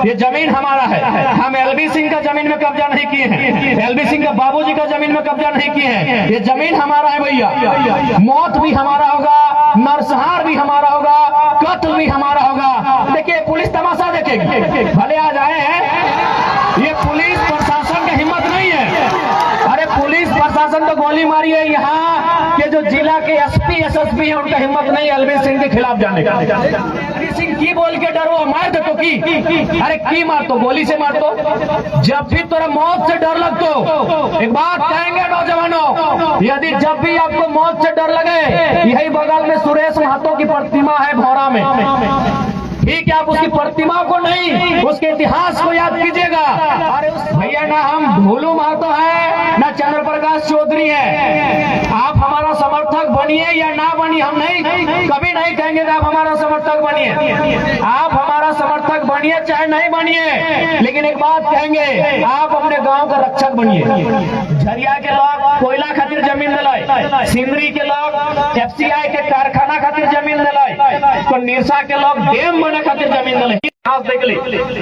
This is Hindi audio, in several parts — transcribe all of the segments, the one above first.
ये जमीन हमारा है। हम एलबी सिंह का जमीन में कब्जा नहीं किए हैं, एलबी सिंह का बाबूजी का जमीन में कब्जा नहीं किए हैं। ये जमीन हमारा है भैया। मौत भी हमारा होगा, नरसंहार भी हमारा होगा, कत्ल भी हमारा होगा। देखिए पुलिस तमाशा देखेगी, भले आ जाए हैं। ये पुलिस प्रशासन की हिम्मत नहीं है। अरे पुलिस प्रशासन तो गोली मारी है, यहाँ के जो जिला के एसपी एसएसपी है उनका हिम्मत नहीं एलबी सिंह के खिलाफ जाने का। एलबी सिंह की बोल के डरो, मार दो तो की, अरे की मार तो गोली से मार दो। जब भी तोरा मौत से डर लगतो, एक बात कहेंगे नौजवानों, यदि जब भी आपको मौत से डर लगे, यही बगल में सुरेश महतो की प्रतिमा है भौरा में, ठीक है, आप उसकी प्रतिमा को नहीं उसके इतिहास को याद कीजिएगा। अरे भैया ना हम भोलू महतो है ना चंद्र प्रकाश चौधरी है। आप हमारा समर्थक बनिए या ना बनिए, हम नहीं कभी नहीं कहेंगे कि आप हमारा समर्थक बनिए। आप हमारा समर्थक बनिए चाहे नहीं बनिए, लेकिन एक बात कहेंगे, आप अपने गांव का रक्षक बनिए। झरिया के लोग कोयला खातिर जमीन दिलाए, सिंदरी के लोग एफसीआई के कारखाना खातिर जमीन दिलाए, तो निरसा के लोग डैम खातिर जमीन दिलाए। देख ली,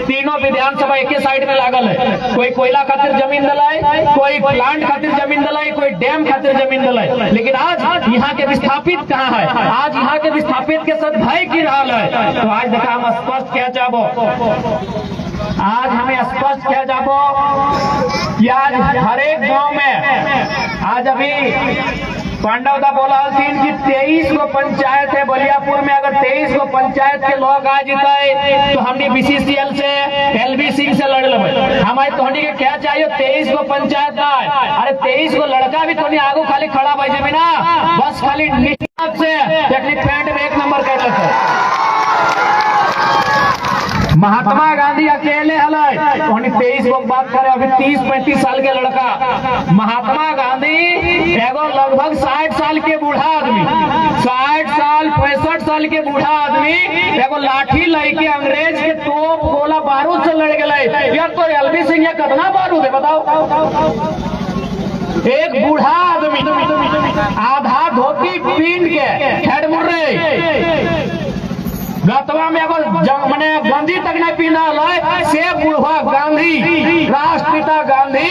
तीनों विधानसभा एक ही साइड में लागल है। कोई कोयला खातिर जमीन दिलाए, कोई प्लांट खातिर जमीन दिलाए, कोई डैम खातिर जमीन दिलाए। लेकिन आज यहाँ के विस्थापित कहाँ है? आज यहाँ के विस्थापित के साथ भाई की हाल है। तो आज देखा हम स्पष्ट क्या चाहबो, आज हमें स्पष्ट क्या चाहबो कि आज हर एक गाँव में आज अभी पांडवदा बोला हल्थीन की 23 गो पंचायत है बलियापुर में। अगर 23 गो पंचायत के लोग आ जीते तो हमने बीसीसीएल से एलबी सिंह से लड़ लेबे। हमारे तोहनी के क्या चाहिए? 23 गो पंचायत ना, अरे 23 गो लड़का भी तोहनी आगू खाली खड़ा भाई जमी ना, बस खाली निशान से अपनी पैंट में 1 नंबर कर लेते। महात्मा गांधी अकेले हल 23 गो बात करे, अभी 30-35 साल के लड़का। महात्मा गांधी एगो लगभग 60 साल के बूढ़ा आदमी, 60 साल 65 साल के बूढ़ा आदमी एगो लाठी लेके अंग्रेज के तोप गोला बारूद से लड़ गए। यार तो एलबी सिंह ये कितना बारूद है बताओ? एक बूढ़ा आदमी आधा धोती पीन के हेड मुर्रे गतवा में एगो मने गांधी तक नहीं पीना है से बूढ़ा गांधी, राष्ट्रपिता गांधी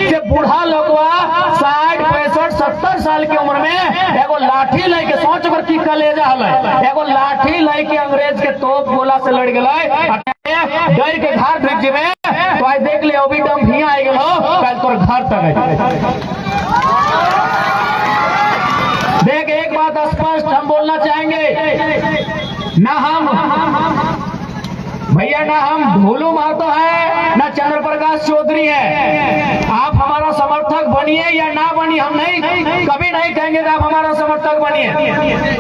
से बूढ़ा लोगवा 60, 65, 70 साल की उम्र में एगो लाठी लेके, सोच पर की कलेजा हल, एगो लाठी लेके अंग्रेज के तोप गोला से लड़ गए। डर के घर ढुक जेबे तो आज देख ले अभी दम भी आ गेल हो, कल तोर घर तक देख। एक बात स्पष्ट हम बोलना चाहेंगे, ना हम भैया ना हम भोलू महतो है ना चंद्र प्रकाश चौधरी है। आप हमारा समर्थक बनिए या ना बनिए, हम नहीं कभी नहीं कहेंगे कि आप हमारा समर्थक बनिए।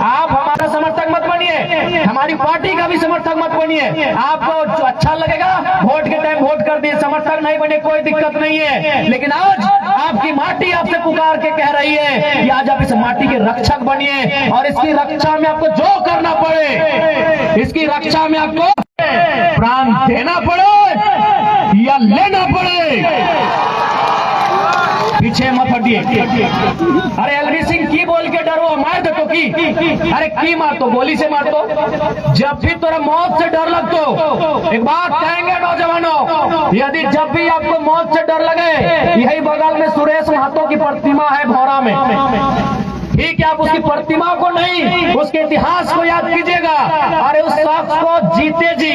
आप हमारा समर्थक मत बनिए, हमारी पार्टी का भी समर्थक मत बनिए। आपको जो अच्छा लगेगा वोट के टाइम वोट कर दिए, समर्थक नहीं बने कोई दिक्कत नहीं है। लेकिन आज आपकी माटी आपसे पुकार के कह रही है कि आज आप इस माटी के रक्षक बनिए, और इसकी रक्षा में आपको जो करना पड़े, इसकी रक्षा में आपको प्राण देना पड़े या लेना पड़े, पीछे मत हटिए। अरे एलबी सिंह की बोल के डरो, मार दो तो की, अरे की मार तो गोली से मार दो। जब भी तोरा मौत से डर लगतो, एक बात कहेंगे नौजवानों, यदि जब भी आपको मौत से डर लगे, यही बगल में सुरेश महतो की प्रतिमा है भौरा में, ठीक है, आप उसकी प्रतिमा को नहीं उसके इतिहास को याद कीजिएगा। अरे उस शख्स को जीते जी,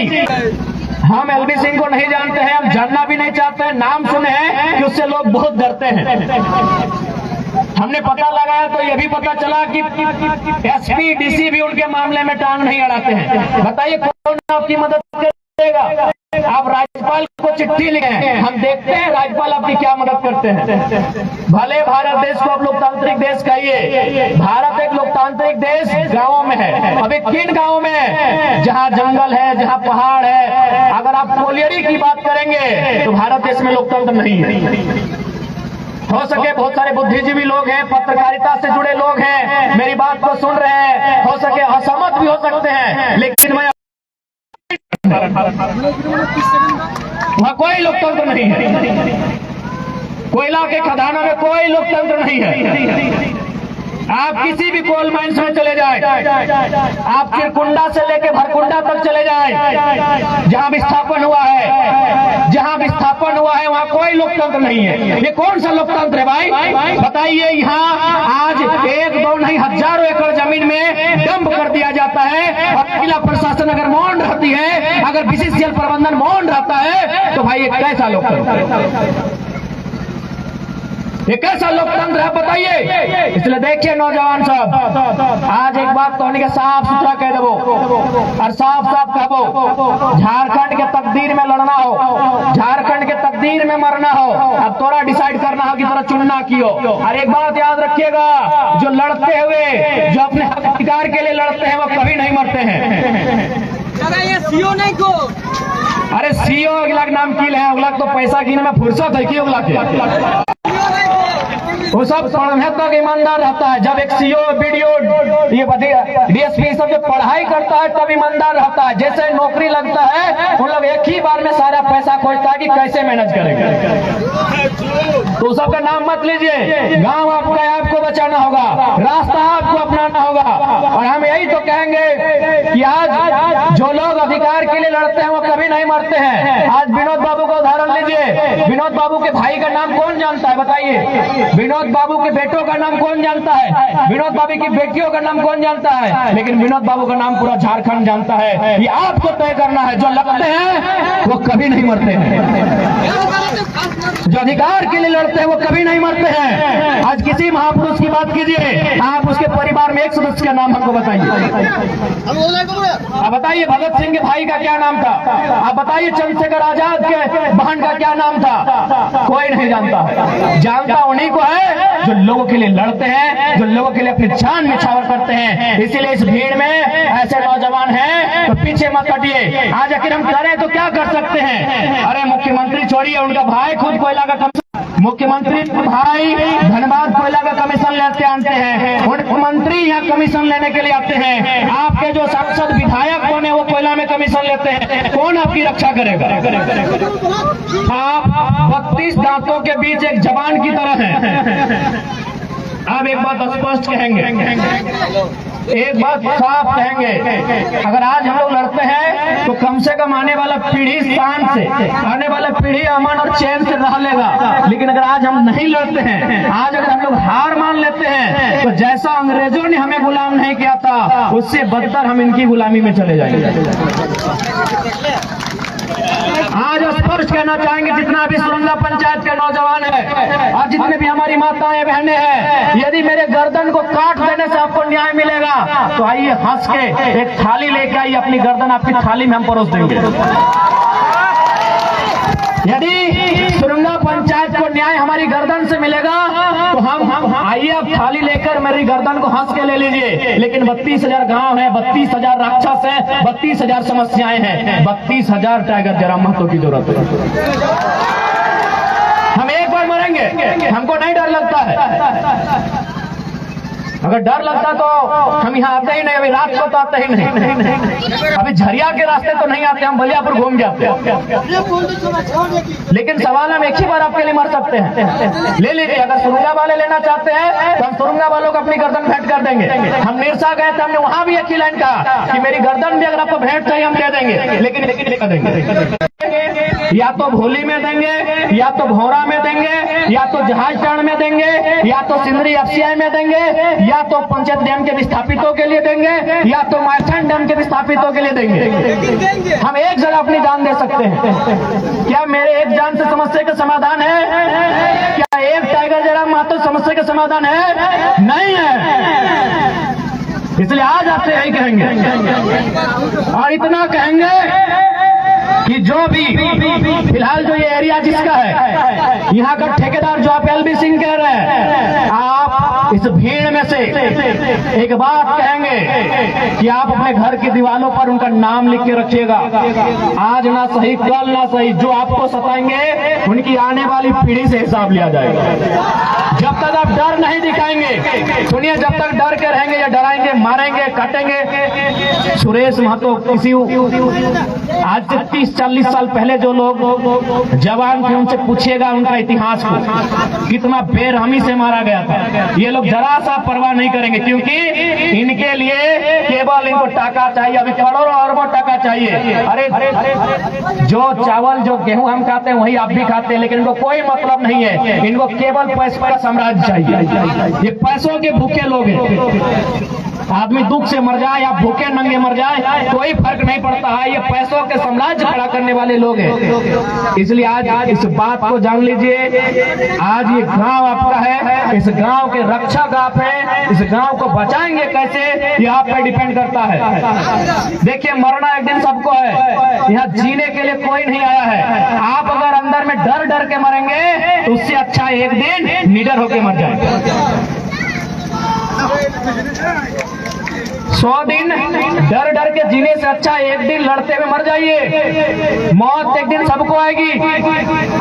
हम एलबी सिंह को नहीं जानते हैं, हम जानना भी नहीं चाहते हैं, नाम सुने हैं कि उससे लोग बहुत डरते हैं। हमने पता लगाया तो यह भी पता चला कि एसपी डीसी भी उनके मामले में टांग नहीं अड़ाते हैं। बताइए कौन आपकी मदद करेगा? आप राज्यपाल को चिट्ठी लिखे, हम देखते हैं राज्यपाल आपकी क्या मदद करते हैं। भले भारत देश को आप लोकतांत्रिक देश कहिए, भारत एक लोकतांत्रिक देश गांवों में है। अभी किन गांवों में है? जहां जंगल है, जहां पहाड़ है। अगर आप कोलियरी की बात करेंगे तो भारत देश में लोकतंत्र नहीं है। हो सके बहुत सारे बुद्धिजीवी लोग हैं, पत्रकारिता से जुड़े लोग हैं, मेरी बात को सुन रहे हैं, हो सके असहमत भी हो सकते हैं, लेकिन मैं वहां कोई लोकतंत्र नहीं है। कोयला के खदानों में कोई लोकतंत्र नहीं है। आप किसी भी कोल माइंस में चले जाए, आप चिरकुंडा से लेके भरकुंडा तक चले जाए, जहां विस्थापन हुआ है, जहां विस्थापन हुआ है वहां कोई लोकतंत्र नहीं है। ये कौन सा लोकतंत्र है भाई? बताइए। यहाँ आज 1-2 नहीं हजारों एकड़ जमीन में डंप कर दिया जाता है और जिला प्रशासन अगर मौन रहती है, अगर बीसीसीएल प्रबंधन मौन रहता है, तो भाई ये कैसा लोकतंत्र है? ये कैसा लोकतंत्र है बताइए। इसलिए देखिए नौजवान साहब, आज एक बात तो उनके साफ सुथरा कह दो और साफ साफ कहो, झारखंड के तकदीर में लड़ना हो, झारखंड के तकदीर में मरना हो, अब तोरा डिसाइड करना हो कि तोरा चुनना की हो। और एक बात याद रखिएगा, जो लड़ते हुए, जो अपने अधिकार के लिए लड़ते हैं, वो कभी नहीं मरते हैं। सीओ नहीं को, अरे सीओ अगला नाम की है, अगला तो पैसा गिने में फुर्सत है कि अगला के वो सब पढ़ने तक ईमानदार रहता है। जब एक सीओ बीडीओ ये डीएसपी सब जब पढ़ाई करता है तब ईमानदार रहता है। जैसे नौकरी लगता है उन लोग एक ही बार में सारा पैसा खोजता है कि कैसे मैनेज करेंगे। तो सबका नाम मत लीजिए, गांव आपका है, आपको बचाना होगा, रास्ता आपको अपनाना होगा। और हम यही तो कहेंगे कि आज जो लोग अधिकार के लिए लड़ते हैं वो कभी नहीं मरते हैं। आज विनोद बाबू का उदाहरण लीजिए, विनोद बाबू के भाई का नाम कौन जानता है बताइए? विनोद बाबू के बेटों का नाम कौन जानता है? विनोद बाबू की बेटियों का नाम कौन जानता है? लेकिन विनोद बाबू का नाम पूरा झारखंड जानता है। ये आपको तय करना है, जो लगते हैं वो कभी नहीं मरते हैं, जो अधिकार के लिए लड़ते हैं वो कभी नहीं मरते हैं। आज किसी महापुरुष की बात कीजिए, आप उसके परिवार में एक सदस्य का नाम हमको बताइए। आप बताइए भगत सिंह के भाई का क्या नाम था? आप बताइए चंद्रशेखर आजाद के बहन का क्या नाम था? कोई नहीं जानता। जानता उन्हीं को है जो लोगों के लिए लड़ते हैं, जो लोगों के लिए अपनी जान निछावर करते हैं। इसीलिए इस भीड़ में ऐसे नौजवान हैं तो पीछे मत हटिए। आज अगर हम करें तो क्या कर सकते हैं? अरे मुख्यमंत्री छोड़िए, उनका भाई खुद कोयला का मुख्यमंत्री भाई धनबाद कोयला का कमीशन लेते आते हैं, मुख्यमंत्री यहाँ कमीशन लेने के लिए आते हैं। आपके जो सांसद विधायक बने वो कोयला में कमीशन लेते हैं, कौन आपकी रक्षा करेगा? आप 32 दांतों के बीच एक जबान की तरह हैं। आप एक बात स्पष्ट कहेंगे, एक बात साफ कहेंगे, अगर आज हम लोग लड़ते हैं तो कम से कम आने वाला पीढ़ी शान से, आने वाला पीढ़ी अमन और चैन से रह लेगा। लेकिन अगर आज हम नहीं लड़ते हैं, आज अगर हम लोग हार मान लेते हैं, तो जैसा अंग्रेजों ने हमें गुलाम नहीं किया था उससे बदतर हम इनकी गुलामी में चले जाएंगे। आज स्पष्ट कहना चाहेंगे, जितना भी सुरंगा पंचायत के नौजवान है और जितने भी हमारी माताएं बहनें हैं, यदि मेरे गर्दन को काट देने से आपको न्याय मिलेगा तो आइए हंस के एक थाली लेके आइए, अपनी गर्दन आपकी थाली में हम परोस देंगे। यदि सुरंगा पंचायत को न्याय हमारी गर्दन से मिलेगा तो हम आइए, आप थाली लेकर मेरी गर्दन को हंस के ले लीजिए। लेकिन 32,000 गांव है, 32,000 राक्षस है, 32,000 समस्याएं हैं, 32,000 टाइगर जयराम महतो की जरूरत है। हम एक बार मरेंगे, हमको नहीं डर लगता है। अगर डर लगता तो हम यहाँ आते ही नहीं, अभी रात को तो आते ही नहीं, अभी झरिया के रास्ते तो नहीं आते, हम बलियापुर घूम जाते हैं। लेकिन सवाल हम एक ही बार आपके लिए मर सकते हैं, ले लीजिए। अगर सुरंगा वाले लेना चाहते हैं तो हम सुरंगा वालों को अपनी गर्दन भेंट कर देंगे। हम निरसा गए थे, हमने वहां भी एक ही लाइन कहा कि मेरी गर्दन भी अगर आपको भेंट चाहिए हम दे देंगे, लेकिन देंगे या तो भोली में देंगे, या तो भौरा में देंगे, या तो जहाज टाण में देंगे, या तो सिंदरी एफसीआई में देंगे, या तो पंचायत डैम के विस्थापितों के लिए देंगे, या तो माइथन डैम के विस्थापितों के लिए देंगे। हम एक जगह अपनी जान दे सकते हैं। क्या मेरे एक जान से समस्या का समाधान है? क्या एक टाइगर जयराम महतो समस्या का समाधान है? नहीं है। इसलिए आज आपसे यही कहेंगे और इतना कहेंगे कि जो भी फिलहाल जो ये एरिया जिसका है, यहाँ का ठेकेदार जो आप एलबी सिंह कह रहे हैं, आप इस भीड़ में से एक बात कहेंगे कि आप अपने घर की दीवारों पर उनका नाम लिख के रखिएगा। आज ना सही, कल ना सही, जो आपको सताएंगे उनकी आने वाली पीढ़ी से हिसाब लिया जाएगा। जब तक आप डर नहीं दिखाएंगे, सुनिए, जब तक डर के रहेंगे या डराएंगे, मारेंगे, काटेंगे। सुरेश महतो किसी आज से 30-40 साल पहले जो लोग जवान थे उनसे पूछिएगा उनका इतिहास को, कितना बेरहमी से मारा गया था। ये लोग लोग जरा सा परवाह नहीं करेंगे, क्योंकि इनके लिए केवल इनको टाका चाहिए, अभी करोड़ों अरबों टाका चाहिए। अरे जो चावल जो गेहूं हम खाते हैं वही आप भी खाते हैं, लेकिन इनको कोई मतलब नहीं है, इनको केवल पैसे का साम्राज्य चाहिए। ये पैसों के भूखे लोग हैं। आदमी दुख से मर जाए या भूखे नंगे मर जाए कोई फर्क नहीं पड़ता है, ये पैसों के साम्राज्य खड़ा करने वाले लोग हैं। इसलिए आज इस बात को जान लीजिए, आज ये गांव आपका है, इस गांव के रक्षक आप हैं, इस गांव को बचाएंगे कैसे ये आप पे डिपेंड करता है। देखिए मरना एक दिन सबको है, यहाँ जीने के लिए कोई नहीं आया है। आप अगर अंदर में डर डर के मरेंगे तो उससे अच्छा एक दिन निडर होके मर जाए। 100 दिन डर डर के जीने से अच्छा एक दिन लड़ते हुए मर जाइए। मौत एक दिन सबको आएगी।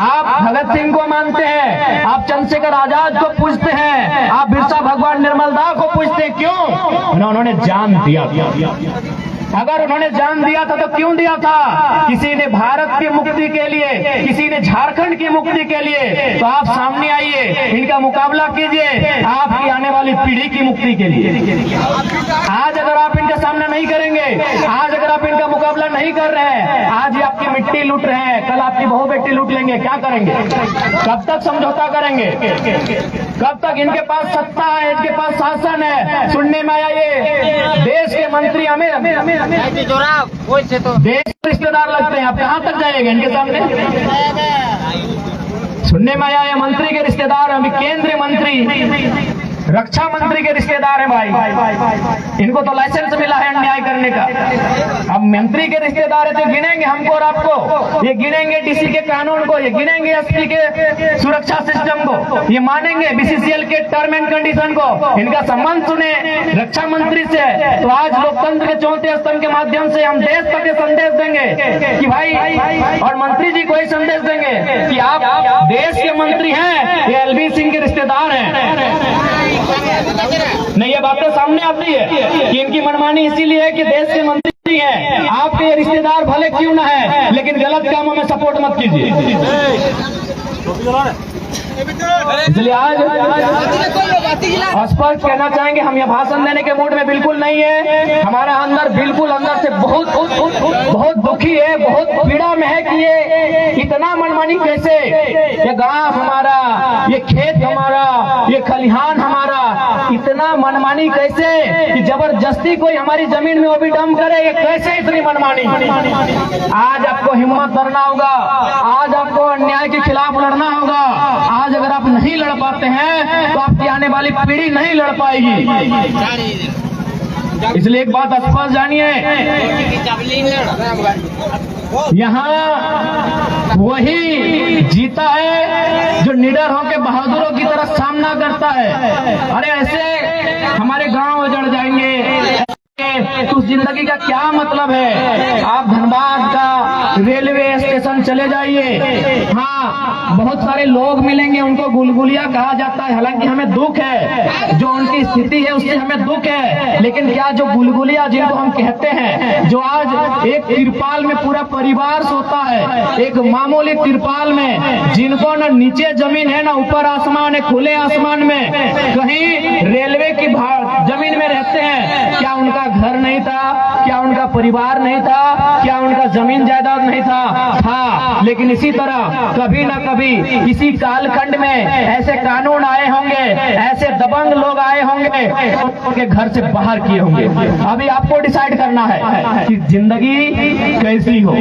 आप भगत सिंह को मानते हैं, आप चंद्रशेखर आजाद को पूछते हैं, आप बिरसा भगवान निर्मल दास को पूछते हैं, क्यों? उन्होंने जान दिया। अगर उन्होंने जान दिया था तो क्यों दिया था? किसी ने भारत की मुक्ति के लिए, किसी ने झारखंड की मुक्ति के लिए। तो आप सामने आइए, इनका मुकाबला कीजिए आपकी आने वाली पीढ़ी की मुक्ति के लिए। आज अगर आप इनके सामने नहीं करेंगे, आज अगर आप इनका मुकाबला नहीं कर रहे हैं, आज ये आपकी मिट्टी लूट रहे हैं, कल आपकी बहु बेटी लूट लेंगे, क्या करेंगे? कब तक समझौता करेंगे? कब तक इनके पास सत्ता है, इनके पास शासन है? सुनने में आया ये देश के मंत्री हमें देश रिश्तेदार लगते हैं। आप कहाँ तक जाएंगे इनके सामने? सुनने में आया मंत्री के रिश्तेदार, अभी केंद्रीय मंत्री, रक्षा मंत्री के रिश्तेदार हैं भाई। इनको तो लाइसेंस मिला है अन्याय करने का। अब मंत्री के रिश्तेदार है तो गिनेंगे हमको और आपको, ये गिनेंगे डीसी के कानून को, ये गिनेंगे एसपी के सुरक्षा सिस्टम को, ये मानेंगे बीसीसीएल के टर्म एंड कंडीशन को। इनका संबंध सुने रक्षा मंत्री से, तो आज लोकतंत्र के चौथे स्तंभ के माध्यम से हम देश तक संदेश देंगे कि भाई, और मंत्री जी को ही संदेश देंगे कि आप देश के मंत्री हैं, ये एलबी सिंह के रिश्तेदार हैं। नहीं, ये बातें सामने आती है कि इनकी मनमानी इसीलिए है कि देश के मंत्री हैं, आपके रिश्तेदार भले क्यों ना है, लेकिन गलत कामों में सपोर्ट मत कीजिए। इसलिए आज स्पष्ट कहना चाहेंगे, हम यह भाषण देने के मूड में बिल्कुल नहीं है। हमारा अंदर बिल्कुल अंदर से बहुत दुखी है, बहुत पीड़ा में है कि ये इतना मनमानी कैसे, ये गांव हमारा, ये खेत हमारा, ये खलिहान हमारा, इतना मनमानी कैसे कि जबरदस्ती कोई हमारी जमीन में वो भी डंप करे, ये कैसे इतनी मनमानी? आज आपको हिम्मत करना होगा, आज आपको अन्याय के खिलाफ लड़ना होगा। आज अगर आप नहीं लड़ पाते हैं तो आपकी आने वाली पीढ़ी नहीं लड़ पाएगी। इसलिए एक बात स्पष्ट जानिए, यहाँ वही जीता है जो निडर होकर बहादुरों की तरह सामना करता है। अरे ऐसे हमारे गांव उजड़ जाएंगे तो उस जिंदगी का क्या मतलब है? आप धनबाद का रेलवे स्टेशन चले जाइए, हाँ बहुत सारे लोग मिलेंगे, उनको गुलगुलिया कहा जाता है। हालांकि हमें दुख है, जो उनकी स्थिति है उससे हमें दुख है, लेकिन क्या जो गुलगुलिया जिनको हम कहते हैं, जो आज एक तिरपाल में पूरा परिवार सोता है, एक मामूली तिरपाल में, जिनको न नीचे जमीन है न ऊपर आसमान है, खुले आसमान में कहीं रेलवे की जमीन में रहते हैं, क्या उनका घर नहीं था? क्या उनका परिवार नहीं था? क्या उनका जमीन जायदाद नहीं था? लेकिन इसी तरह कभी ना कभी इसी कालखंड में ऐसे कानून आए होंगे, ऐसे दबंग लोग आए होंगे, उनके घर से बाहर किए होंगे। अभी आपको डिसाइड करना है कि जिंदगी कैसी हो।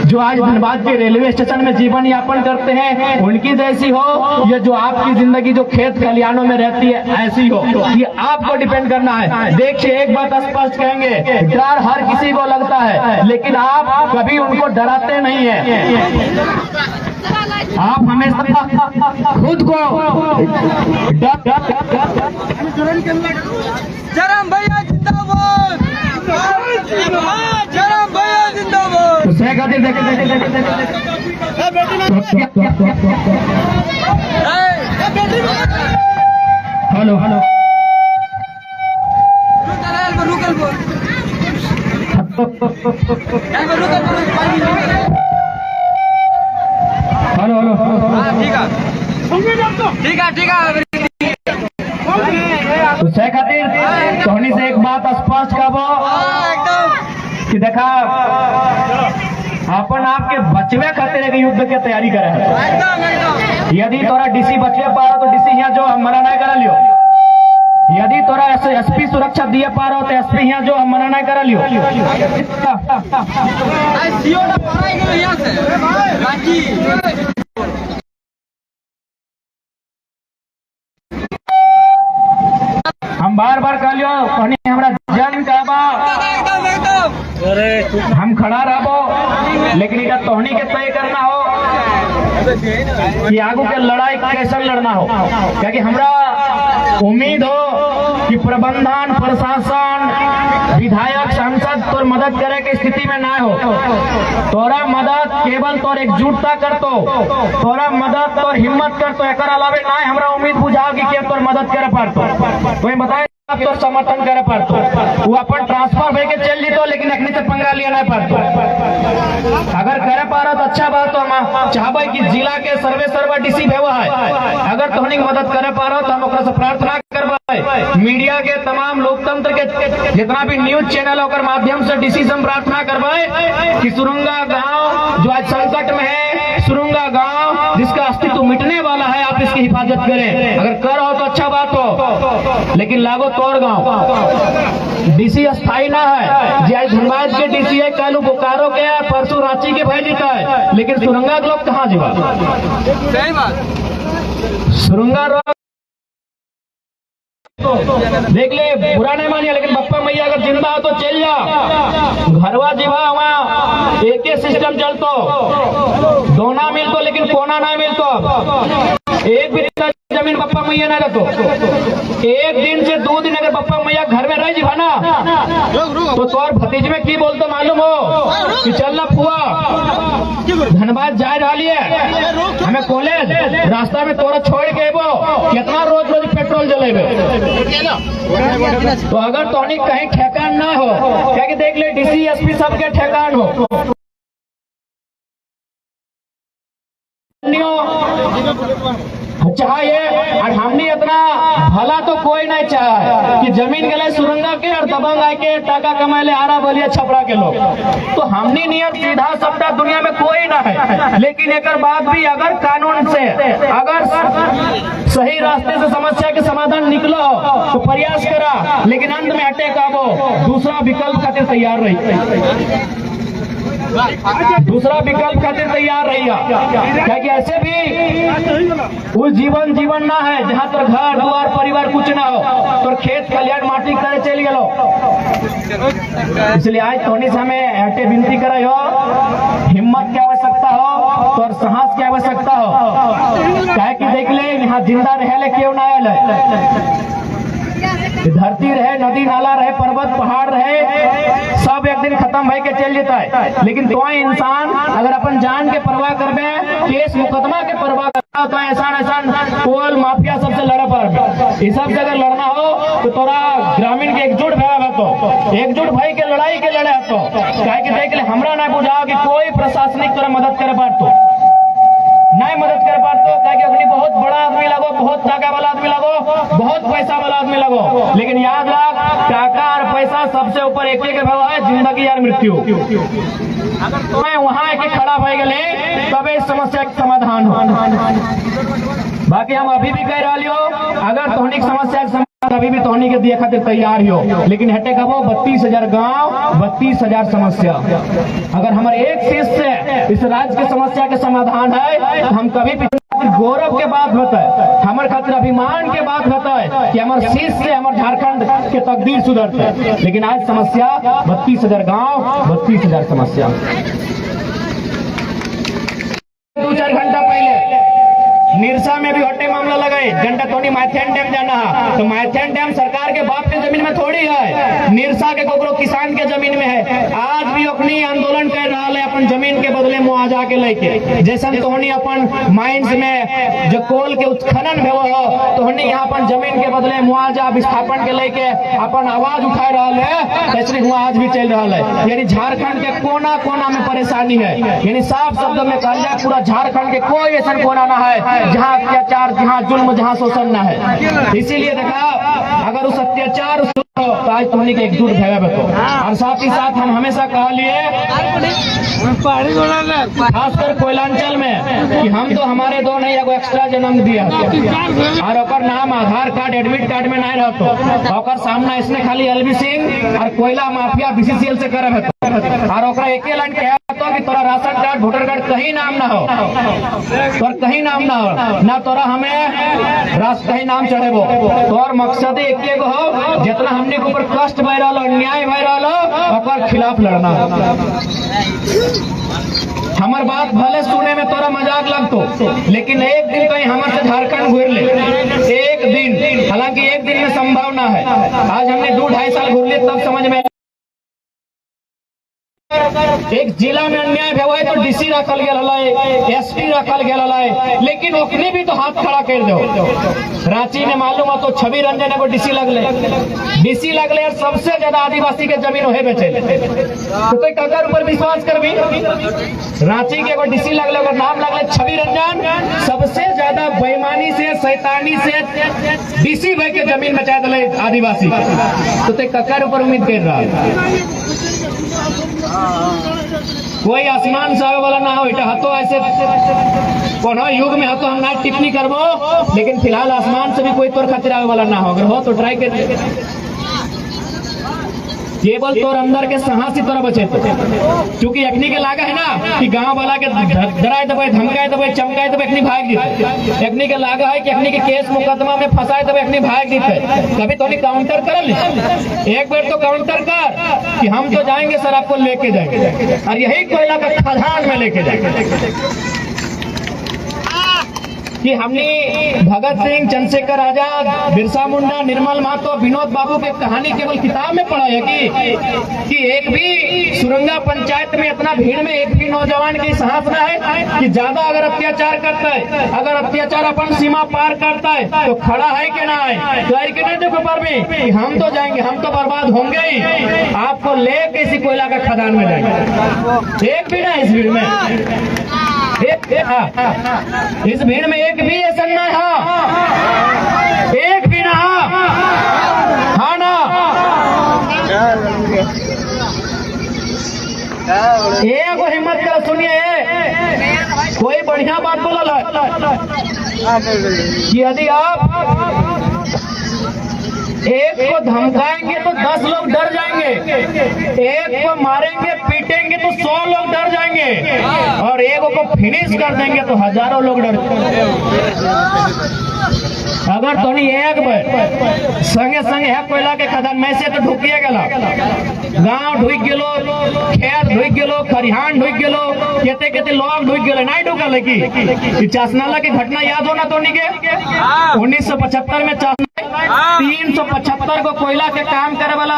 जो आज धनबाद के रेलवे स्टेशन में जीवन यापन करते हैं उनकी जैसी हो, या जो आपकी जिंदगी जो खेत खलिहानों में रहती है ऐसी हो, ये आपको डिपेंड करना है। देखिए एक बात स्पष्ट कहेंगे, डर हर किसी को लगता है, लेकिन आप कभी उनको डराते नहीं है। आप हमेशा खुद को जरम भैया जिंदाबाद, जरम भैया जिंदाबाद। हेलो हेलो हेलो हेलो, ठीक है ठीक है ठीक है। बचवे खातिर एक युद्ध के तैयारी करे है। एकदम यदि तोरा डीसी बचवे पारो तो डीसी यहाँ जो हम मना नहीं करा लियो। यदि तोरा एसपी सुरक्षा दिए पारो तो एसपी यहाँ जो हम मना नहीं करा लियो। सीओ ना पढ़ाई गयो यहाँ से रांची। हम बार बार कह लियो कहनी हमरा जन कहबा एकदम हम खड़ा रहबो, लेकिन इधर तोहनी के तय करना हो कि आगू के लड़ाई कैसे लड़ना हो। क्योंकि हमरा उम्मीद हो कि प्रबंधन प्रशासन विधायक सांसद तोर मदद करे के स्थिति में ना हो। तोरा मदद केवल तोर एकजुटता करतो, तोरा मदद तोर हिम्मत करतो, एक अलावे ना हमरा उम्मीद बुझाओ कि के तोर मदद करे पारतो। कोई बताए तो समर्थन करे पारतो। वो अपन ट्रांसफर भे के चल जीतो, लेकिन अखनी से पंगा लिया नहीं पारतो। अगर करे पारो तो अच्छा बात। तो हम चाहबे कि जिला के सर्वे डीसी भेवा है, अगर तोहनी की मदद करे पारो तो हम ओकरा से प्रार्थना करबे। मीडिया के तमाम लोकतंत्र के जितना भी न्यूज चैनल ओकर माध्यम से डीसी से हम प्रार्थना करबे कि सुरुंगा गांव जो आज संकट में है, सुरुंगा गांव जिसका अस्तित्व मिटने वाला है, आप इसकी हिफाजत करें। अगर कर हो तो अच्छा बात हो, लेकिन लागो तोड़ गांव डीसी स्थायी ना है। जी आज धनबाद के डीसी है, कल बोकारो के है, परसों रांची के भाई जीता है, लेकिन सुरंगा के लोग कहाँ जीवा। सही बात। सुरंगा देख ले, बुरा नहीं मानिए, लेकिन बप्पा मैया अगर जिंदा हो तो चल जा। घरवा जीवा वहाँ एक ही सिस्टम चलतो, दोना मिलतो लेकिन कोना नहीं मिलतो। एक भी जमीन बप्पा मैया ना रहतो। एक दिन से 2 दिन अगर बप्पा मैया घर में रह जीवा ना तो तोर भतीज में की बोलते मालूम हो कि चलना फुआ धनबाद जा रही है हमें कॉलेज, रास्ता में तोरा छोड़ के एबो, कितना रोज रोज पेट्रोल जलेबे। तो अगर तोहनी कहीं ठेकान ना हो, क्या कि देख ले डीसी एसपी सबके ठेकान हो। चाहिए और हमने इतना भला तो कोई नहीं चाहे कि जमीन के लिए सुरंगा के और दबंग आके टाका कमाए ले आरा बोलिए छपरा के लोग। तो हमने नियत सीधा सप्ताह दुनिया में कोई ना है, लेकिन एक बात भी अगर कानून से अगर सही रास्ते से समस्या के समाधान निकलो तो प्रयास करा, लेकिन अंत में अटैक आवो दूसरा विकल्प खातिर तैयार रही, दूसरा विकल्प खातिर तैयार रहिए। क्या कि ऐसे भी वो जीवन ना है जहाँ तोर घर द्वार परिवार कुछ ना हो, तोर खेत खलियान माटी करे चल गलो। इसलिए आज तोनी से हमें ऐसे विनती करे हो, हिम्मत की आवश्यकता हो, तोर साहस की आवश्यकता हो। क्या कि देख ले यहाँ जिंदा रहे क्यों ना आए, धरती रहे, नदी नाला रहे, पर्वत पहाड़ रहे, सब एक दिन खत्म भाई के चल जाता है। लेकिन तो इंसान अगर अपन जान के परवाह करबे, केस मुकदमा के परवाह करता तो एहसान कोल माफिया सबसे लड़े पर इस सब से अगर लड़ना हो तो तोरा ग्रामीण के एकजुट भाई तो एकजुट भाई के लड़ाई के लड़े तो क्या कि देख ले हमरा ना बुझाओ कि कोई प्रशासनिक तोरा मदद करे पारतो नहीं मदद कर पाते, ताकि अपनी बहुत बड़ा आदमी लगो, बहुत टाका वाला आदमी लगो, बहुत पैसा वाला आदमी लगो, लेकिन याद रख टाका और पैसा सबसे ऊपर एक के भाव है, जिंदगी और मृत्यु। अगर तुम्हें वहां एक खड़ा हो गए तब इस समस्या का समाधान हो। बाकी हम अभी भी कह रही हो, अगर तोहनी समस्या का अभी भी तोहनी के दिए खातिर तैयार हो, लेकिन हटे कबो 32,000 गांव 32,000 समस्या। अगर हमारे एक चीज से इस राज्य की समस्या के समाधान है तो हम कभी भी गौरव के बात बताए, हमारे खातिर अभिमान के बात बताए कि हमारे शीश से हमारे झारखंड के तकदीर सुधरते। लेकिन आज समस्या 32,000 गांव 32,000 समस्या। 2-4 घंटा पहले निरसा में भी हटे मामला लगाए, घंटा थोड़ी माइथेन डैम जाना है तो माइथेन डैम सरकार के बाप के जमीन में थोड़ी है, निरसा के कोकरो किसान के जमीन में है। आज भी अपनी आंदोलन कर रहा है अपन जमीन के बदले मुआवजा के लेके, जैसे तोहनी अपन माइंस में जो कोल के उत्खनन हो तोहनी यहाँ अपन जमीन के बदले मुआवजा विस्थापन के लेके अपन आवाज उठा रहा है, ऐसे हुआ आज भी चल रहा है। यानी झारखंड के कोना कोना में परेशानी है, यानी साफ शब्द में कहा जाए पूरा झारखंड के कोई ऐसा कोना ना है जहाँ अत्याचार, जहाँ जुल्म, जहाँ शोषण न है। इसीलिए देखा अगर उस अत्याचार तो आज तुमने के एकजुट भेगा बेतो। और साथ ही साथ हम हमेशा कहा लिए खासकर कोयलांचल में कि हम तो हमारे दो नहीं एगो एक्स्ट्रा जन्म दिया और ओकर नाम आधार कार्ड एडमिट कार्ड में नहीं रहतो। ओकर सामना इसने खाली एलबी सिंह और कोयला माफिया बीसीसीएल से करे है और ओकरा एके लाइन कहे तो कि तोरा राशन कार्ड वोटर कार्ड कहीं नाम ना हो, तोर कहीं नाम ना हो ना तोरा हमें राष्ट्र कहीं नाम चढ़ेबो। तोर मकसद एके गो हो जितना हमने के ऊपर कष्ट भय रहा अन्याय भय रहा ओकर खिलाफ लड़ना। हमार बात भले सुने में तोरा मजाक लगतो लेकिन एक दिन कहीं हमारे से झारखंड घूर ले, एक दिन, हालांकि एक दिन में संभावना है। आज हमने 2-2.5 साल घूर लिए तब समझ में एक जिला में अन्याय हुआ है तो डीसी रखल गया, एसपी रखल गया, लेकिन ओकने भी तो हाथ खड़ा कर दो। रांची में मालूम हो तो छवि रंजन को डीसी लगले और सबसे ज्यादा आदिवासी के जमीन वही बेचे तो कोई कगर ऊपर विश्वास कर भी रांची के डीसी लगले अगर नाम लगले छवि रंजन सबसे ज्यादा बेईमानी से शैतानी से डीसी भाई के जमीन बचा दिले आदिवासी तो ककर ऊपर उम्मीद कर रहा है। कोई आसमान से आवे वाला ना हो इटा हतो ऐसे कोनो युग में हतो हम ना टिप्पणी करबो लेकिन फिलहाल आसमान से भी कोई तोर खातिर आवे वाला ना हो। अगर हो तो ट्राई कर केवल तोर अंदर के साहसी तोरा बचे क्योंकि अखनी के लागा है ना कि गांव वाला के डराए दबे धमकाए दबे चमकाए दबे अखनी भाग जीते। अखनी के लागा है कि अखनी के केस मुकदमा में फंसाए दबे अखनी भाग जीते। कभी तो काउंटर कर ले एक बार तो काउंटर कर कि हम तो जाएंगे सर आपको लेके जाएंगे और यही कोयला का खदान में लेके जाएंगे। कि हमने भगत सिंह, चंद्रशेखर आजाद, बिरसा मुंडा, निर्मल महतो, विनोद बाबू की कहानी केवल किताब में पढ़ा है कि एक भी सुरंगा पंचायत में इतना भीड़ में एक भी नौजवान की साहस ना है कि ज्यादा अगर अत्याचार करता है, अगर अत्याचार अपन सीमा पार करता है तो खड़ा है कि ना है तो नहीं देखो पर भी हम तो जाएंगे, हम तो बर्बाद होंगे ही, आपको ले किसी कोयला का खदान में जाएंगे। एक भी ना इस भीड़ में इस भीड़ में एक भी ऐसा ना है, एक भी ना हाँ ना एक हिम्मत कर सुनिए कोई बढ़िया बात बोला कि यदि आप एक को धमकाएंगे तो 10 लोग डर जाएंगे, एक को मारेंगे पीटेंगे तो 100 लोग डर जाएंगे और एक को फिनिश कर देंगे तो हजारों लोग डर जाएंगे। अगर तो नहीं एक बार संगे संगे है कोयला के खदान में से तो ढुकिए गला गांव ढुक गेलो, खेत ढुक गेलो, खरिहान ढुक गेलो, केते केते लोग ढुक गेलो नहीं ढुकल की चासनाला की घटना याद होना तो नहीं के 1975 में 375 को कोयला के काम करे वाला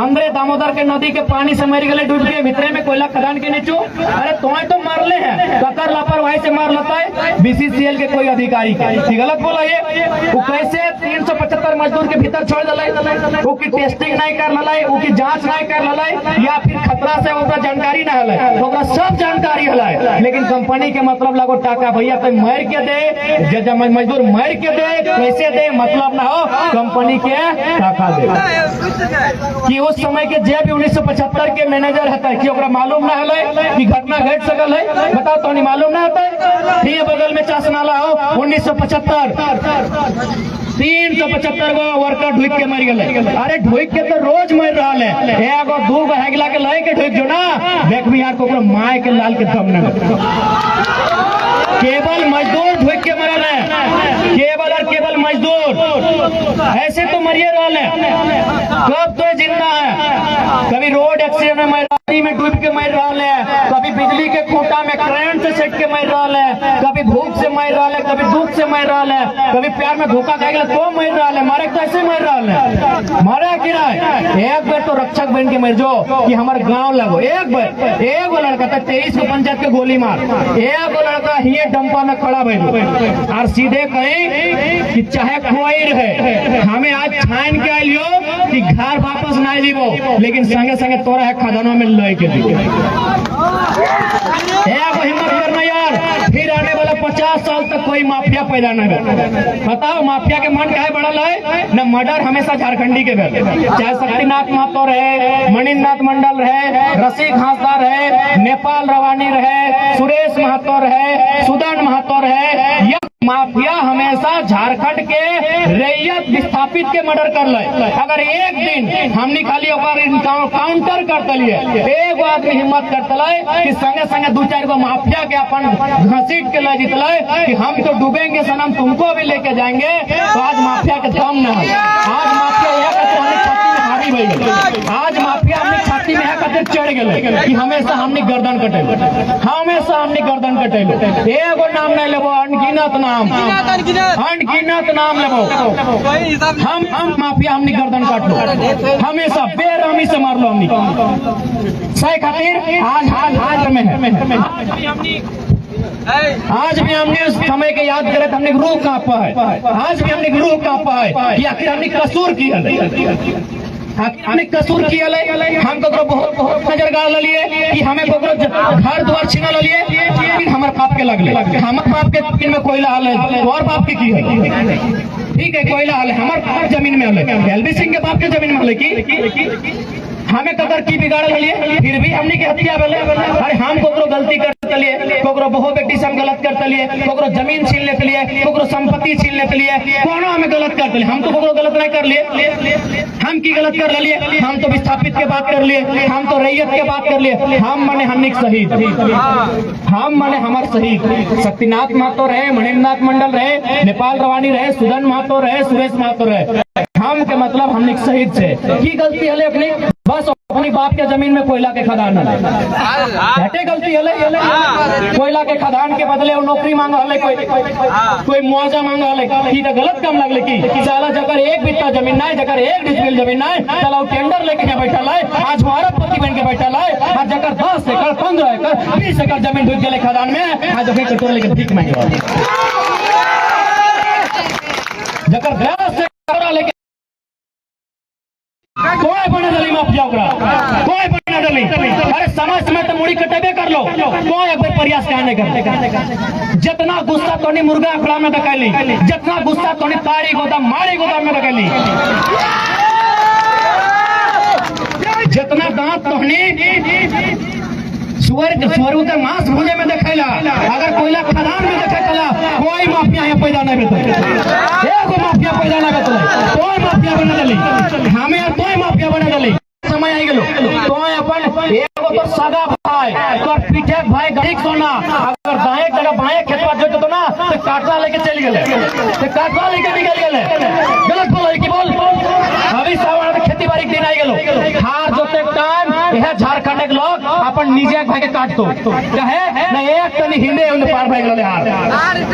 अंग्रेज दामोदर के नदी के पानी से मर गए डूब के भितरे में कोयला खदान के नीचू। अरे तुम्हें तो मारले हैं कतर लापरवाही से मार लेता है बीसीसीएल के कोई अधिकारी के गलत बोला ये वो कैसे 375 मजदूर के भीतर छोड़ दिलाई, वो की टेस्टिंग नहीं कर ललाई, वो की जांच नहीं कर ललाई या फिर खतरा से ओकरा जानकारी ना हलाई, ओकरा सब जानकारी हलाई लेकिन कंपनी के मतलब लगो टाका भैया तो मर के दे, जब मजदूर मर के दे कैसे दे मतलब ना हो कंपनी के टाका दे। कि उस समय के जे भी 1975 के मैनेजर है कि ओकरा मालूम ना हलाई कि घटना घट सकल है, बताओ तो नहीं मालूम ना होता है। बगल में चासनाला हो 1975 375 गो वर्कर ढुक के मर गए। अरे ढुक के तो रोज मर रहा है, एगो दूगो हेगला के लाई के ढुक जो ना देख भी यार को माय के लाल के दम न केवल मजदूर ढुक के मरल है, केवल और केवल मजदूर ऐसे तो मरिए रहा है। कब तो जिंदा है, कभी रोड एक्सीडेंट में पानी में डूब के मर रहा है, कभी बिजली के खूंटा में करंट से सट के मर रहा है, कभी भूख से मर रहा है, कभी दुख से मर रहा है, कभी प्यार में धोखा खाएगा तो मर रहा है, मारे तो ऐसे मर रहा है। मारे कि एक बार तो रक्षक बन के मर जाओ कि हमारे गांव लगो। एक बार एक वो लड़का था 23 को पंचायत के गोली मार, एक वो लड़का ही डंपा में खड़ा बैठो और सीधे कहीं कि चाहे कोई रहे हमें आज छान के आइलियो कि घर वापस ना जीवो लेकिन संगे संगे तोरा है खदानों में लय के दिए। हिम्मत करना यार, फिर आने वाला 50 50 साल तक कोई माफिया पैदा न हो। बताओ माफिया के मन काहे बढ़ल है? न मर्डर हमेशा झारखंडी के घर, चाहे शक्तिनाथ महतो रहे, मणिनाथ मंडल रहे, रसिक हांसदा रहे, नेपाल रवानी रहे, सुरेश महतो रहे, सुदन महतो रहे, यह माफिया हमेशा झारखंड के रैयत विस्थापित के मर्डर कर ले। अगर एक दिन हमने खाली काउंटर कर तलिए, एक आदमी हिम्मत कर तले कि संगे संगे 2-4 गो माफिया के अपन घसीट के ले जीतले कि हम तो डूबेंगे सनम तुमको भी लेके जाएंगे, तो आज माफिया के दम न है। आज माफिया यह कहते हमने छाती में हावी भई गए, आज माफिया हमने छाती में यह कहते चढ़ गए कि हमेशा हमने गर्दन कटेल, हमेशा हमने गर्दन कटेल। एगो नाम नहीं लेबो, अनगिनत नाम, अनगिनत नाम लेबो, हम माफिया हमने गर्दन काट लो, हमेशा बेरहमी से मार लो हमने सही खातिर। आज में है, आज भी हमने उस समय के याद करे तो हमने रूह कांपा है, आज भी हमने रूह कांपा है कि आखिर हमने कसूर किया, हमने कसूर किया। हम ककरो बहुत नजर गाड़ लिए कि हमें ककरो घर द्वार छीना लिए, हमारे बाप के लगले, हमारे बाप के में कोयला हाल है, और बाप के की है, ठीक है कोयला हाल है, हमारे जमीन में हाल, एलबी सिंह के बाप के जमीन में हाल की हमें कदर की बिगाड़ लिए, फिर भी हमने की हत्या बोले। अरे हम कोकरो गलती करते लिए, कोकरो बहु बेटी से हम गलत करते लिए, कोकरो जमीन छीन लेते लिए, कोकरो संपत्ति छीन लेते लिए, कोनो हमें गलत करते लिए। हम तो कोकरो गलत नहीं कर लिए, हम की गलत कर लिए? हम तो विस्थापित के बात कर लिए, हम तो रैयत के बात कर लिए। हम माने हमने शहीद, हम माने हमारे शहीद शक्तिनाथ महतो रहे, मणिनाथ मंडल रहे, नेपाल रवानी रहे, सुदन महतो रहे, सुरेश महतो रहे। हम के मतलब हमने शहीद से की गलती है अपनी, बस अपनी बाप के जमीन में कोयला के खदान हटे गलती है, कोयला के खदान के बदले वो नौकरी मांगा हले, कोई मुआवजा मांगा हले, की गलत काम लगले की साला जगह एक बित्ता जमीन ना, जगह 1 डिसमिल जमीन ना, चला टेंडर लेके यहाँ बैठा है, आज हमारा पति बन के बैठा है, आज जगह 10 एकड़ 15 एकड़ 20 एकड़ जमीन ढूंढ गए खदान में, आज कटोरे लेके भीख मांगे, जगह 10 एकड़ लेके कोई बना डली माफिया, कोई बना डली। अरे समाज में तो मुड़ी कटेबे कर लो, कोई एक बार प्रयास कहने कर। जितना गुस्सा तोनी मुर्गा अखड़ा में दकैली, जितना गुस्सा तोनी ताड़ी गोदाम माड़ी गोदाम में दकैली, जितना दांत तोहनी सुअर के मांस भूजे में देखैला, अगर कोयला खदान में देखेला, कोई माफिया यहाँ पैदा नहीं बेतो, एगो माफिया पैदा नहीं बेतो, कोई माफिया बना डली, हमें कोई माफिया बना डली। समय आई गेलो तो अपन एगो तो सगा भाई तो पीछे भाई गरीब सोना, अगर दाएं जगह बाएं खेतवा जोत तो ना तो काटवा लेके चल गेले, तो काटवा लेके निकल गेले, गलत बोल की बोल। अभी सावन खेती बाड़ी दिन आई गेलो, हार जोते टाइम यह झारखंड के लोग अपन निजे भाई के काट दो कहे ना, एक तनी हिंदे उन पार भाई गेले हार।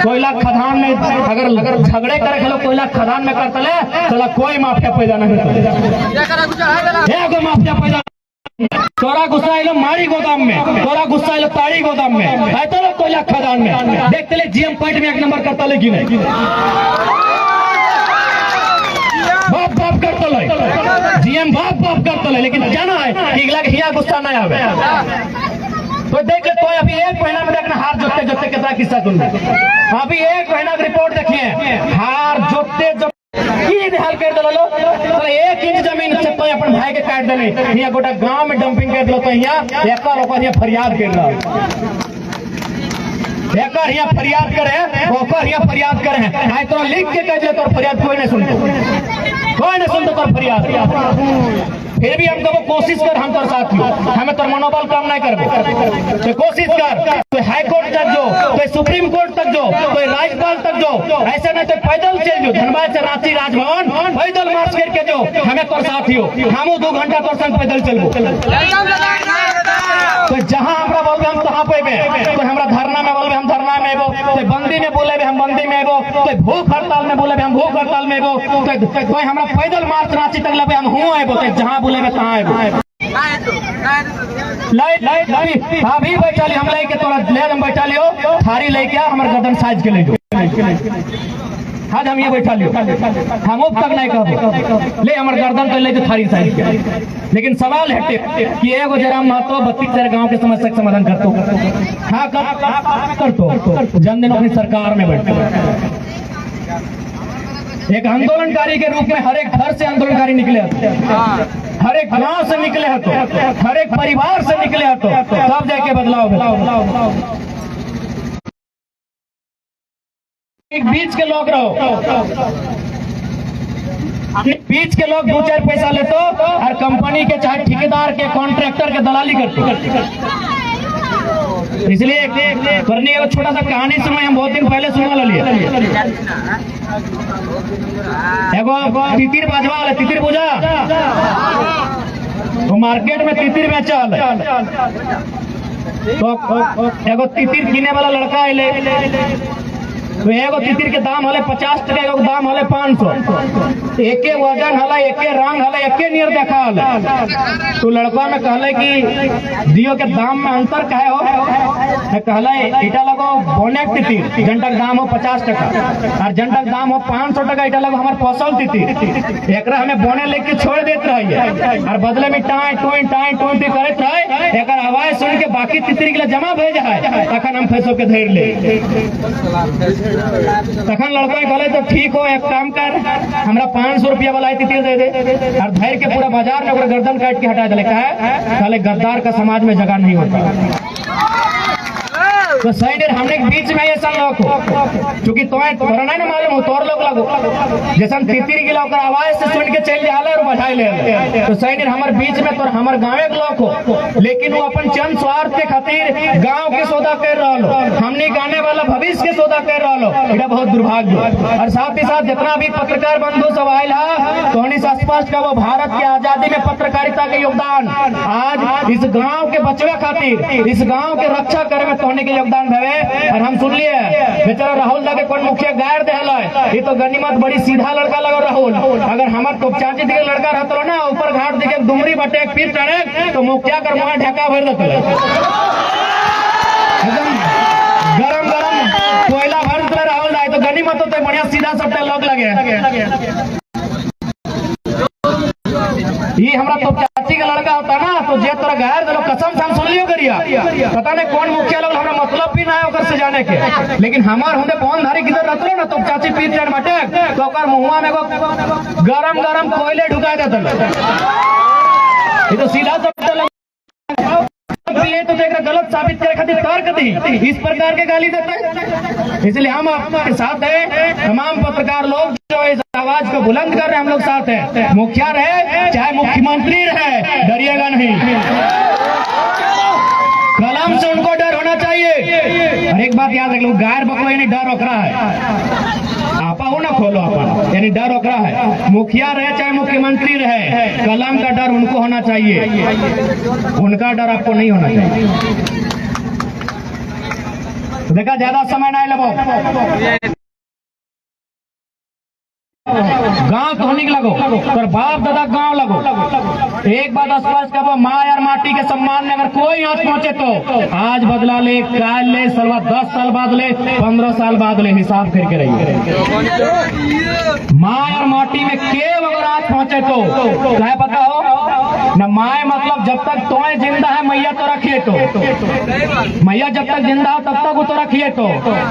कोयला खदान में अगर झगड़े करे खेलो, कोयला खदान में करतले चला कोई माफिया पैदा नहीं होता, माफिया पैदा। तोरा गुस्सा आइलो मारी गोदाम में, तोरा गुस्सा आइलो ताड़ी गोदाम में, है तो लोग कोयला खदान में देखते ले जीएम पॉइंट में 1 नंबर करता ले कि नहीं, बाप बाप करता ले जीएम, बाप बाप करता ले, लेकिन जाना है कि हिया गुस्सा नहीं आवे। तो देख ले, तो अभी 1 महीना में देखना हार जोतते जोतते कितना किस्सा सुन, अभी 1 महीना की रिपोर्ट देखिए, हार जोतते जो हाल कर दिलो, 1 इंच जमीन से तो अपन भाई के काट दिले, यहाँ गोटा गांव में डंपिंग कर दिलो, तो यहाँ फरियाद कर लो, यहाँ फरियाद करे, ओकर यहाँ फरियाद करे, आई तो लिख के कह दिले, तो फरियाद कोई नहीं सुनते, कोई नहीं सुनते तो फरियाद। फिर भी हम कबो कोशिश कर, हम तोर साथ हमें तोर मनोबल कम नहीं करबो, तो कोशिश कर, तो हाई कोर्ट तक जो, तो सुप्रीम कोर्ट तक जो, तो राज्यपाल तक जो, ऐसे नहीं तो पैदल चल जो, धनबाद से रांची राजभवन पैदल मार्च करके जो, हमें तोर साथ हो, हम 2 घंटा तोर संग पैदल चलबो, तो जहाँ हमरा बोलबे हम तहाँ पेबे, तो हमरा धरना में बोलबे हम धरना में एबो, तो बंदी में बोलेबे हम बंदी में एबो, तो भूख हड़ताल में बोलेबे हम भूख हड़ताल में एबो, तो हमरा पैदल मार्च रांची तक लेबे हम हुआ एबो, तो जहाँ बोलेबे तहाँ एबो। लाइट अभी बैठा ली, हम लेके तोरा ले हम बैठा लियो, थारी लेके आ, हमारे गर्दन साइज के ले जो, आज हम ये बैठा लियो हम अब तक नहीं कहबो ले हमर गर्दन पे ले थारी साइड के। लेकिन सवाल है कि एगो जयराम महतो 32 गांव के समस्या का समाधान करतो हाँ करतो जन दिन अपनी सरकार में बैठतो। एक आंदोलनकारी के रूप में हर एक घर से आंदोलनकारी निकले हर एक गांव से निकले हर एक परिवार से निकले तब जाके बदलाव। एक बीच के लोग रहो बीच के लोग 2-4 पैसा लेते और कंपनी के चाहे ठेकेदार के कॉन्ट्रैक्टर के दलाली करते। इसलिए करने का छोटा सा कहानी सुना हम बहुत दिन पहले सुना लिए एगो तितिर बाजवा वाले तितिर बुझा तो मार्केट में तितिर बेचा तो एगो तितिर किने वाला लड़का आए तो एगो तितिर के दाम हले 50 टका एगो दाम हले 500 एके वजन हला एके रंग हला एके नियर देखा हला। तो लड़का में कहले कि दियो के दाम में अंतर काहे हो कहले इटा लगो बोनेक तितिर जंटक दाम हो 50 टका और जंटक दाम हो 500 टका इटा लगो हमार फसल तितिर एकरा हमें बोने लेके छोड़ देत रहिए और बदले में टाई टोई करत रहे एकर आवाज सुन के बाकी तितिर के जमा भेज है तखन हम फैसो के धैर ले तखन लड़का कहले तो ठीक हो एक काम कर हमरा 500 रुपया वाला तितिर दे दे और धैर के पूरा बाजार में गर्दन काट के हटा दे कहले गद्दार का समाज में जगह नहीं होता। तो सही देर हमने बीच में ये सब लोग क्योंकि तोरा नहीं ना मालूम हो तोर लोग लगो जैसा तितिर गिला आवाज से सुन के चल जाले और बजाई ले तो सही देर हमारे बीच में तो हमारे गाँव के लोग हो लेकिन वो अपन चंद स्वार्थ के खातिर गाँव के सौदा कर रहा हमने गाने वाला भविष्य के सौदा कर रहा ये बहुत दुर्भाग्य। और साथ ही साथ जितना भी पत्रकार बंधु सब आयल है तो स्पष्ट का वो भारत की आजादी में पत्रकारिता के योगदान आज इस गाँव के बचवे खातिर इस गाँव के रक्षा करे में तोहने के योगदान भवे। और हम सुन लिए बेचारा राहुल दा के कौन मुखिया गायर देहला ये तो गनीमत बड़ी सीधा लड़का लगा राहुल अगर हमार तो चाची दिखे लड़का रहता ना ऊपर घाट दिखे डुमरी बटे पीर चढ़े तो मुखिया कर मुहा ढका भर देते एकदम गरम कोयला भर देते राहुल दा तो गनीमत होते बढ़िया सीधा सबटे लोग लगे। ये हमारा तो चाची का लड़का होता ना तो जे तोरा गायर दे कसम से हम सुन लियो करिया पता नहीं कौन मुखिया लोग हमरा मतलब भी ना है ओकर से जाने के लेकिन हमार होंदे कौन धारी किधर रहतलो ना तो चाची पीर चढ़ बाटे तो ओकर मुंहवा में गरम कोयले ढुका देत ये तो सीधा सब ये तो देख गलत साबित करे खातिर तर्क दी इस प्रकार के गाली देते हैं। इसलिए हम आपके साथ हैं तमाम पत्रकार लोग जो इस आवाज को बुलंद कर रहे हैं हम लोग साथ हैं मुखिया रहे चाहे मुख्यमंत्री रहे डरिएगा नहीं कलम से उनको डर होना चाहिए। और एक बात याद रख लो गायर बकवा यानी डर रोक रहा है आपा हो ना खोलो आपा यानी डर रोक रहा है मुखिया रहे चाहे मुख्यमंत्री रहे कलम का डर उनको होना चाहिए उनका डर आपको नहीं होना चाहिए। देखा ज्यादा समय नहीं लगो गांव तो होने लगो पर बाप दादा गांव लगो एक बात स्पष्ट करो माँ और माटी के सम्मान में अगर कोई हाथ पहुंचे तो आज बदला ले काल ले सलवा 10 साल बाद ले 15 साल बाद ले हिसाब करके रहिए। माँ और माटी में केव अगर हाथ पहुंचे तो क्या पता हो न माए मतलब जब तक तोए जिंदा है मैया तो रखिए तो मैया जब तक जिंदा हो तब तक वो तो रखिए तो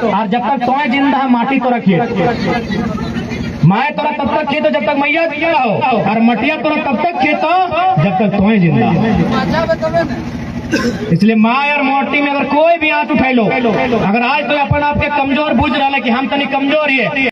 और जब तक तोए जिंदा है माटी तो रखिए माए तोरा तब तक खेतो जब तक मैया जिंदा हो और मटिया तोरा तब तक खेतो जब तक तुम्हें जिंदा हो। इसलिए माए और मोटी में अगर कोई भी हाथ उठा लो अगर आज तो अपन आपके कमजोर बुझ रहा है कि हम तनी कमजोर ही है